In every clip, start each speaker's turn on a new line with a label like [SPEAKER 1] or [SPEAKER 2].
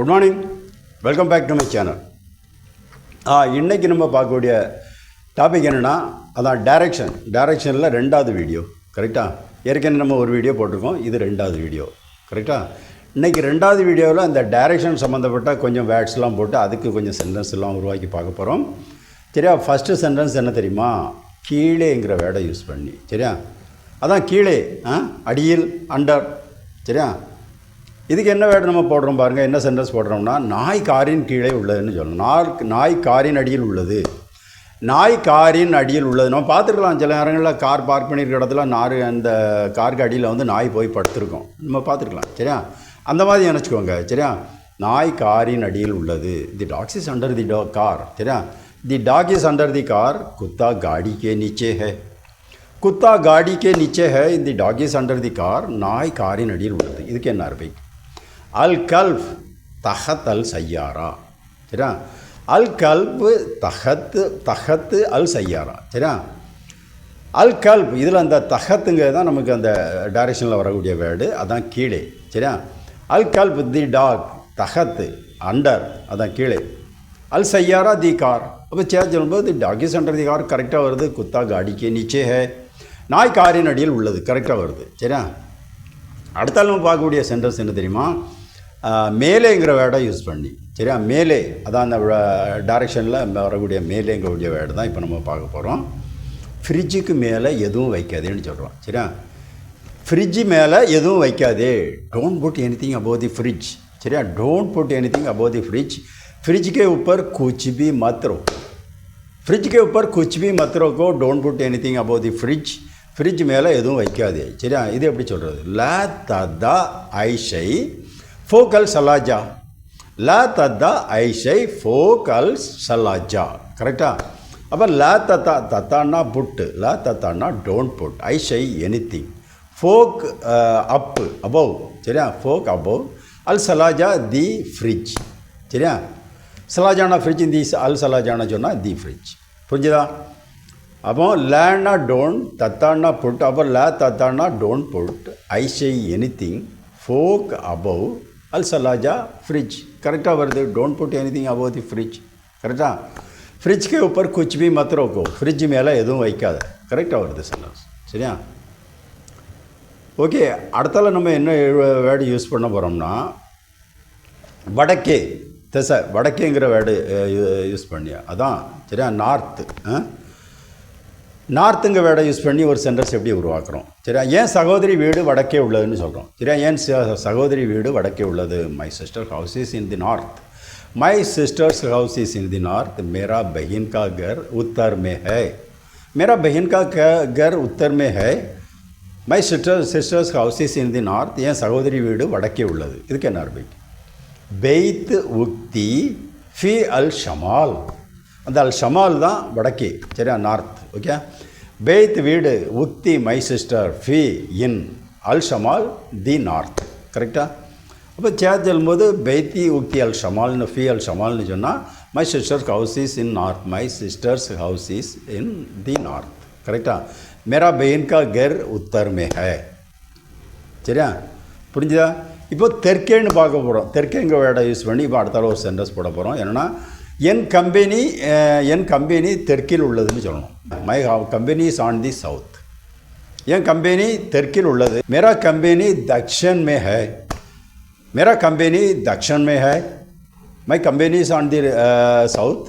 [SPEAKER 1] Good morning, welcome back to my channel. இன்றைக்கி நம்ம பார்க்கக்கூடிய டாபிக் என்னென்னா, அதான் டைரக்ஷனில் ரெண்டாவது வீடியோ. கரெக்டாக? ஏற்கனவே நம்ம ஒரு வீடியோ போட்டிருக்கோம், இது ரெண்டாவது வீடியோ. கரெக்டாக? இன்றைக்கி ரெண்டாவது வீடியோவில் அந்த டைரக்ஷன் சம்மந்தப்பட்ட கொஞ்சம் வேர்ட்ஸ்லாம் போட்டு அதுக்கு கொஞ்சம் சென்டென்ஸ்லாம் உருவாக்கி பார்க்க போகிறோம். சரியா? ஃபஸ்ட்டு சென்டென்ஸ் என்ன தெரியுமா? கீழேங்கிற வேர்டை யூஸ் பண்ணி. சரியா? அதான் கீழே, அடியில், அண்டர். சரியா? இதுக்கு என்ன வேர்டு நம்ம போடுறோம் பாருங்கள், என்ன சென்டென்ஸ் போடுறோம்னா, நாய் காரின் கீழே உள்ளதுன்னு சொல்லணும். நாய் காரின் அடியில் உள்ளது. நாய் காரின் அடியில் உள்ளது. நம்ம பார்த்துருக்கலாம், சில நேரங்களில் கார் பார்க் பண்ணியிருக்க இடத்துல அந்த காருக்கு அடியில் வந்து நாய் போய் படுத்துருக்கோம், நம்ம பார்த்துருக்கலாம். சரியா? அந்த மாதிரி நினச்சிக்கோங்க. சரியா? நாய் காரின் அடியில் உள்ளது. The dogs is under the car. சரியா? The dog is under the car. குத்தா காடி கே நீச்சே ஹை. குத்தா காடி கே நீச்சே ஹை. The dog is under the car. நாய் காரின் அடியில் உள்ளது. இதுக்கு என்ன அர்த்தம்? அல் கல்ப் தஹத் அல் சையாரா. சரியா? அல் கல்ப் தஹத்து அல் சையாரா. சரியா? அல் கல்ப், இதில் அந்த தஹத்துங்கிறது தான் நமக்கு அந்த டைரக்ஷனில் வரக்கூடிய வேர்டு, அதான் கீழே. சரியா? அல் கல்ப் தி டாக், தஹத்து அண்டர், அதான் கீழே. அல் சையாரா தி கார். அப்போ சொல்லும்போது the dog is under the car கரெக்டாக வருது. குத்தா காடிக்கே நீச்சே ஹே. நாய் காரின் அடியில் உள்ளது கரெக்டாக வருது. சரியா? அடுத்தால் நம்ம பார்க்கக்கூடிய சென்டென்ஸ் என்ன தெரியுமா? மேலேங்கிற வேர்டை யூஸ் பண்ணி. சரியா? மேலே, அதான் அந்த டைரக்ஷனில் வரக்கூடிய மேலேங்கக்கூடிய வேர்டு தான் இப்போ நம்ம பார்க்க போகிறோம். ஃப்ரிட்ஜுக்கு மேலே எதுவும் வைக்காதேன்னு சொல்கிறோம். சரியா? ஃப்ரிட்ஜு மேலே எதுவும் வைக்காதே. Don't put anything above the fridge. சரியா? Don't put anything above the fridge. Fridge के ऊपर कुछ भी मत रखो. फ्रिज के ऊपर कुछ भी मत रखो. Don't put anything above the fridge. Fridge மேலே எதுவும் வைக்காதே. சரியா? இது எப்படி சொல்கிறது? லா ததா ஐஷை ஃபோக்கல் சலாஜா. லா ததா ஐஷை ஃபோக்கல் சலாஜா. கரெக்டாக? அப்போ லா தத்தா, தத்தான்னா புட்டு, லா தத்தான்னா டோன்ட் புட், ஐஷை எனிதிங், ஃபோக் அப்பு அபவ். சரியா? ஃபோக் அபவ், அல் சலாஜா தி ஃப்ரிட்ஜ். சரியா? சலாஜானா ஃப்ரிட்ஜ், தி அல் சலாஜானா சொன்னால் தி ஃப்ரிட்ஜ். புரிஞ்சுதா? அப்போ லேன்னா டோன்ட், தத்தான்னா புட். அப்போ லே தத்தான்னா டோன்ட் புட், ஐஷை எனிதிங், ஃபோக் அபவ், அல் சலாஜா ஃப்ரிட்ஜ். கரெக்டாக வருது. Don't put anything above the fridge. கரெக்டாக? ஃப்ரிட்ஜ்க்கு ஊப்பர் குச் பி மத் ரக்கோ. ஃப்ரிட்ஜ் மேலே எதுவும் வைக்காத. கரெக்டாக வருது சென்டென்ஸ். சரியா? ஓகே, அடுத்தால நம்ம என்ன வேர்டு யூஸ் பண்ண போகிறோம்னா, வடக்கே திசை, வடக்கேங்கிற வேர்டு யூஸ் பண்ணி. அதான். சரியா? நார்த்து. நார்த்துங்க வேர்டை யூஸ் பண்ணி ஒரு சென்டென்ஸ் எப்படி உருவாக்குறோம்? சரியா? ஏன் சகோதரி வீடு வடக்கே உள்ளதுன்னு சொல்கிறோம். சரியா? ஏன் சகோதரி வீடு வடக்கே உள்ளது? My sister house is in the north. My sister's house is in the north. मेरा बहन का घर उत्तर में है. मेरा बहन का घर उत्तर में है. My sister's house is in the north. ஏன் சகோதரி வீடு வடக்கே உள்ளது? இதுக்கு என்ன அர்த்தம்? பெய்த் உக்தி ஃபி அல் ஷமால். அந்த அல் ஷமால் தான் வடக்கே. சரியா? நார்த். ஓகே. பெய்த் வீடு, உக்தி மை சிஸ்டர், ஃபி இன், அல் ஷமால் தி நார்த். கரெக்டாக? அப்போ சொல்லும்போது பெய்த்தி உக்தி அல் ஷமால்னு, ஃபி அல் ஷமால்னு சொன்னால் my sister's house is in north. My sister's house is in the north. கரெக்டாக? மேரா பெயின் கா கர் உத்தர் மே ஹை. சரியா? புரிஞ்சுதா? இப்போ தெற்கேன்னு பார்க்க போகிறோம். தெற்கேங்க வேர்டை யூஸ் பண்ணி இப்போ அடுத்தால ஒரு சென்டென்ஸ் போட போகிறோம். என்னென்னா, என் கம்பெனி தெற்கில் உள்ளதுன்னு சொல்லணும். My company is on the south. என் கம்பெனி தெற்கில் உள்ளது. மேரா கம்பெனி தக்ஷன் மே ஹை. மேரா கம்பெனி தக்ஷன் மே ஹை. My company is on the south.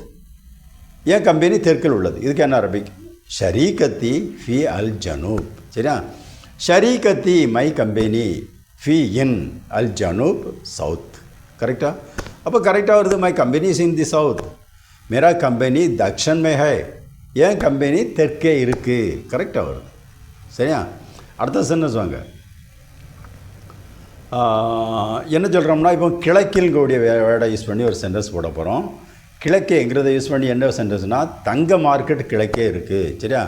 [SPEAKER 1] என் கம்பெனி தெற்கில் உள்ளது. இதுக்கு என்ன அரபிக்? ஷரீகத்தி ஃபி அல் ஜனூப். சரியா? ஷரீகத்தி மை கம்பெனி ஃபி இன் அல் ஜனூப் சவுத். கரெக்டாக? அப்போ கரெக்டாக வருது. My company is in the south. மேரா கம்பெனி தக்ஷன் மே ஹை. ஏன் கம்பெனி தெற்கே இருக்குது. கரெக்டாக வருது. சரியா? அடுத்த சென்டென்ஸ் வாங்க. என்ன சொல்கிறோம்னா, இப்போ கிழக்கில்கூடிய வேர்டை யூஸ் பண்ணி ஒரு சென்டென்ஸ் போட போகிறோம். கிழக்கேங்கிறத யூஸ் பண்ணி என்ன சென்டென்ஸ்னால், தங்க மார்க்கெட் கிழக்கே இருக்குது. சரியா?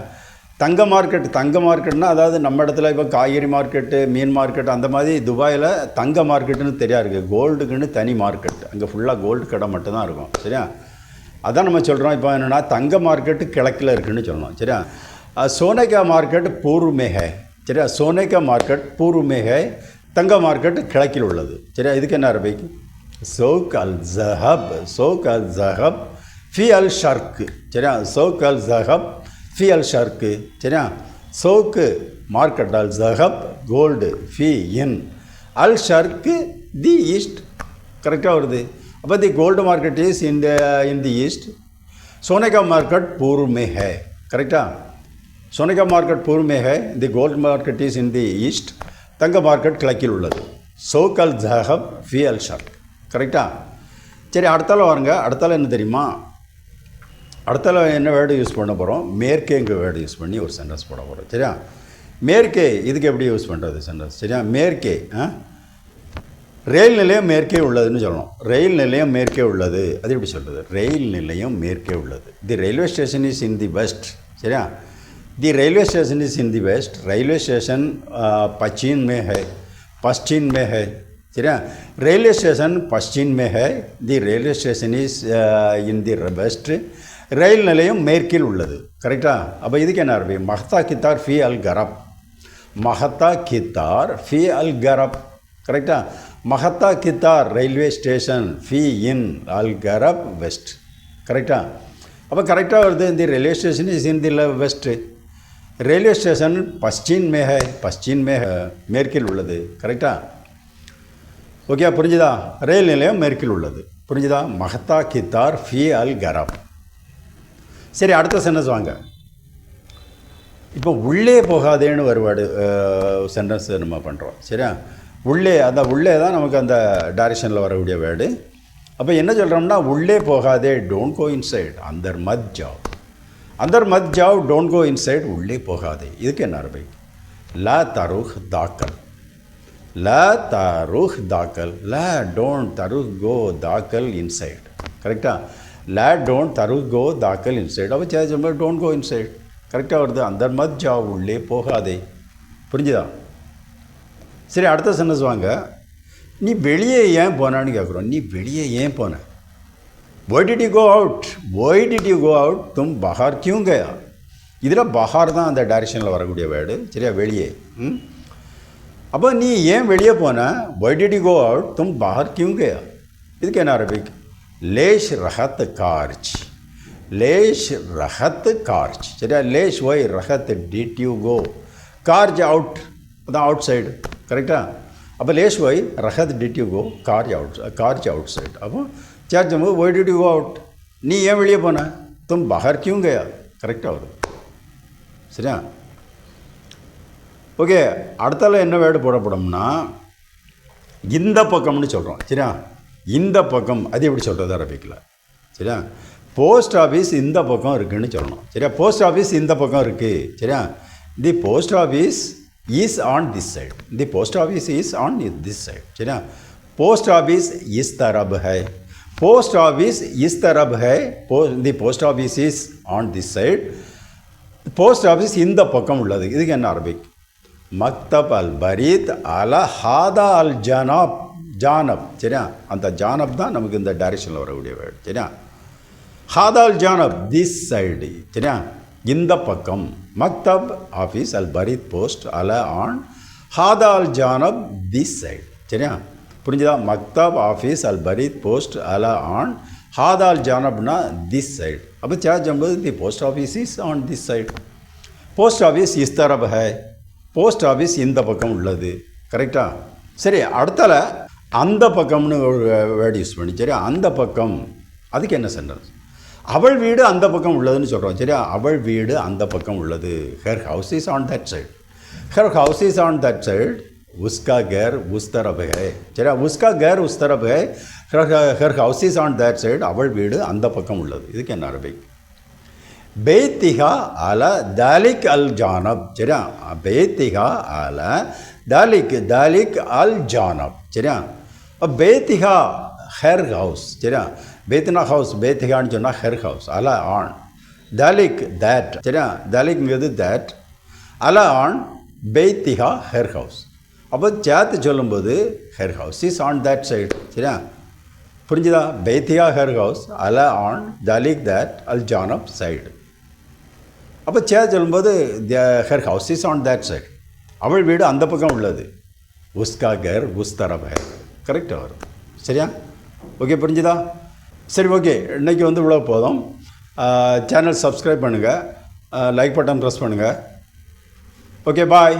[SPEAKER 1] தங்க மார்க்கெட்னா, அதாவது நம்ம இடத்துல இப்போ காய்கறி மார்க்கெட்டு, மீன் மார்க்கெட், அந்த மாதிரி துபாயில் தங்க மார்க்கெட்டுன்னு தெரியா இருக்குது. கோல்டுக்குன்னு தனி மார்க்கெட், அங்கே ஃபுல்லாக கோல்டு கடை மட்டும்தான் இருக்கும். சரியா? அதான் நம்ம சொல்கிறோம். இப்போ என்னென்னா, தங்க மார்க்கெட்டு கிழக்கில் இருக்குதுன்னு சொல்லணும். சரியா? सोने का मार्केट पूर्व में है சரியா सोने का मार्केट पूर्व में है தங்க மார்க்கெட் கிழக்கில் உள்ளது சரியா இதுக்கு என்ன அரபிக் சோக் அல் ஜஹப், சோக் அல் ஜஹப் ஃபி அல் ஷர்க்கு. சரியா, சோக் அல் ஜஹப் ஃபி அல் ஷர்க்கு. சரியா, சோக்கு மார்க்கெட், அல் ஜஹப் கோல்டு, ஃபி இன், அல் ஷர்க்கு தி ஈஸ்ட். கரெக்டாக வருது. அப்போ the gold market is in the east, सोने का मार्केट पूर्व में है. करेक्टा, सोने का मार्केट पूर्व में है, the gold market is in the east, தங்க மார்க்கெட் கிழக்கில் உள்ளது. சோக்கல் ஜஹப் ஃபி அல் ஷர்க். கரெக்டா. சரி, அடுத்தால வாருங்க. அடுத்தால என்ன தெரியுமா, அடுத்தால என்ன வேர்டு யூஸ் பண்ண போகிறோம், மேற்கேங்க வேர்டு யூஸ் பண்ணி ஒரு சென்டென்ஸ் போட போகிறோம். சரியா, மேற்கே இதுக்கு எப்படி யூஸ் பண்ணுறது சென்டென்ஸ். சரியா, மேற்கே ரயில் நிலையம் மேற்கே உள்ளதுன்னு சொல்லணும். ரயில் நிலையம் மேற்கே உள்ளது, அது எப்படி சொல்கிறது, ரயில் நிலையம் மேற்கே உள்ளது. The railway station is in the west. சரியா, the railway station is in the west, railway station पश्चिम में है, पश्चिम में है. சரியா, ரயில்வே ஸ்டேஷன் पश्चिम में है, the railway station is in the west, ரயில் நிலையம் மேற்கில் உள்ளது. கரெக்டா. அப்போ இதுக்கு என்ன அர்த்தம், மஹ்தா கித்தார் ஃபி அல் கரப், மஹத்தா கித்தார் ஃபி அல் கரப். கரெக்டா, மஹத்தா கித்தார் ரயில்வே ஸ்டேஷன் ஃபி இன் அல் கரப் வெஸ்ட். கரெக்டா. அப்போ கரெக்டாக வருது. இந்த railway station is in the west, railway station பश्चिम में है, पश्चिम में மேற்கில் உள்ளது. கரெக்டா. ஓகே, புரிஞ்சுதா, ரயில் நிலையம் மேற்கில் உள்ளது. புரிஞ்சுதா, மஹத்தா கித்தார் ஃபி அல் கரப். சரி, அடுத்த சென்டென்ஸ் வாங்க. இப்போ உள்ளே போகாதேன்னு ஒரு வேர்டு சென்டென்ஸ் நம்ம பண்ணுறோம். சரியா, உள்ளே, அந்த உள்ளே தான் நமக்கு அந்த டைரக்ஷனில் வரக்கூடிய வேர்டு. அப்போ என்ன சொல்கிறோம்னா, உள்ளே போகாதே, டோன்ட் கோ இன்சைட், அந்தர் மத் ஜாவ், அந்தர் மத் ஜாவ், டோன்ட் கோ இன்சைட், உள்ளே போகாதே. இதுக்கு என்ன அர்த்தம், லா தருஹ் தாக்கல், லா தருஹ் தாக்கல், லா டோன்ட் தருஹ் கோ தாக்கல் இன்சைட். கரெக்டாக, லா டோன்ட் தருஹ் கோ தாக்கல் இன்சைட். அப்போ சேஞ்சு டோன்ட் கோ இன்சைட். கரெக்டாக வருது. அந்தர் மத் ஜாவ், உள்ளே போகாதே. புரிஞ்சுதா. சரி, அடுத்த சென்டென்ஸ் வாங்க. நீ வெளியே ஏன் போனான்னு கேட்குறோம். நீ வெளியே ஏன் போன, why did you go out, why did you go out, तुम बाहर क्यों गया. இதில் பஹார் தான் அந்த டைரக்ஷனில் வரக்கூடிய வேர்டு. சரியா, வெளியே. அப்போ நீ ஏன் வெளியே போன, why did you go out, तुम बाहर क्यों गया. இதுக்கு என்ன அரபிக், லேஷ் ரஹத் கார்ச், லேஷ் ரஹத் கார்ச். சரியா, லேஷ் ஒய் ரஹத் டிட் யூ கோ, கார்ஜ் அவுட், அதான் அவுட் சைடு. கரெக்டா. அப்போ லேஷ் ஒய் ரஹத் டிட் யூ கோ, கார்ஜ் அவுட் சைடு. அப்போ சார்ஜ் why did you go out, நீ ஏன் வெளியே போன, தும் பஹர் கியூங் கயா. கரெக்டாக வருது. சரியா. ஓகே, அடுத்தால என்ன வேர்டு போடப்படும்னா, இந்த பக்கம்னு சொல்கிறோம். சரியா, இந்த பக்கம், அது எப்படி சொல்கிறது அரபிக்கில். சரியா, போஸ்ட் ஆஃபீஸ் இந்த பக்கம் இருக்குதுன்னு சொல்லணும். சரியா, போஸ்ட் ஆஃபீஸ் இந்த பக்கம் இருக்குது. சரியா, the post office is on this side, the post office is on this side. சரியா, post office इस तरफ है, post office इस तरफ है, the post office is on this side, post office இந்த பக்கம் உள்ளது. இதுக்கு என்ன அரபிக், மக்தப் அல் பரீத் அல ஹாதா அல் ஜானப், ஜானப். சரியா, அந்த ஜானப் தான் நமக்கு இந்த டைரக்ஷனில் வரக்கூடிய வேர்டு. சரியா, ஹாதா அல் ஜானப், திஸ் சைடு. சரியா, இந்த பக்கம், மக்தப் ஆஃபீஸ் அல் பரீத் போஸ்ட் அல ஆன், ஹாதா அல் ஜானப் திஸ் சைடு. சரியா, புரிஞ்சுதா, மக்தப் ஆஃபீஸ் அல் பரீத் போஸ்ட் அல ஆன், ஹாதா அல் ஜானப்னா திஸ் சைடு. அப்போ சார்ஜ் ஐம்பது, the post office is on this side, post office is தரப் ஹை, போஸ்ட் ஆஃபீஸ் இந்த பக்கம் உள்ளது. கரெக்டா. சரி, அடுத்தால அந்த பக்கம்னு ஒரு வேர்டு யூஸ் பண்ணி. சரியா, அந்த பக்கம், அதுக்கு என்ன சென்டென்ஸ், அவள் வீடு அந்த பக்கம் உள்ளதுன்னு சொல்கிறோம். சரியா, அவள் வீடு அந்த பக்கம் உள்ளது. Her house is on that side, her house is on that side, உஸ்கா கேர் உஸ் தரப் ஹை. சரியா, உஸ்கா கேர் உஸ் தரப் ஹை, her house is on that side, அவள் வீடு அந்த பக்கம் உள்ளது. இதுக்கு என்ன அரபிக், பேத்திகா அல தாலிக் அல் ஜானப். சரியா, பேத்திகா அல தாலிக், தாலிக் அல் ஜானப். சரியா, பேத்திகா ஹர் ஹவுஸ். சரியா, பேத்தினா ஹவுஸ், பேத்திகான்னு சொன்னால் ஹெர் ஹவுஸ், அல ஆன், தாலிக் தேட். சரியா, தாலிக்ங்கிறது தேட், அல ஆன் பேத்திகா ஹெர் ஹவுஸ். அப்போ சேர்த்து சொல்லும்போது her house is on that side. சரியா, புரிஞ்சுதா, பேத்திகா ஹெர் ஹவுஸ் அல ஆன் தாலிக் தேட் அல் ஜானப் சைடு. அப்போ சேர்த்து சொல்லும்போது her house is on that side, அவள் வீடு அந்த பக்கம் உள்ளது. உஸ்கா கேர் உஸ் தரப் ஹை. கரெக்டாக வரும். சரியா. ஓகே, புரிஞ்சுதா? சரி, ஓகே, இன்றைக்கி வந்து இவ்வளோ போதும். சேனல் சப்ஸ்கிரைப் பண்ணுங்கள், லைக் பட்டன் ப்ரெஸ் பண்ணுங்கள். ஓகே, பாய்.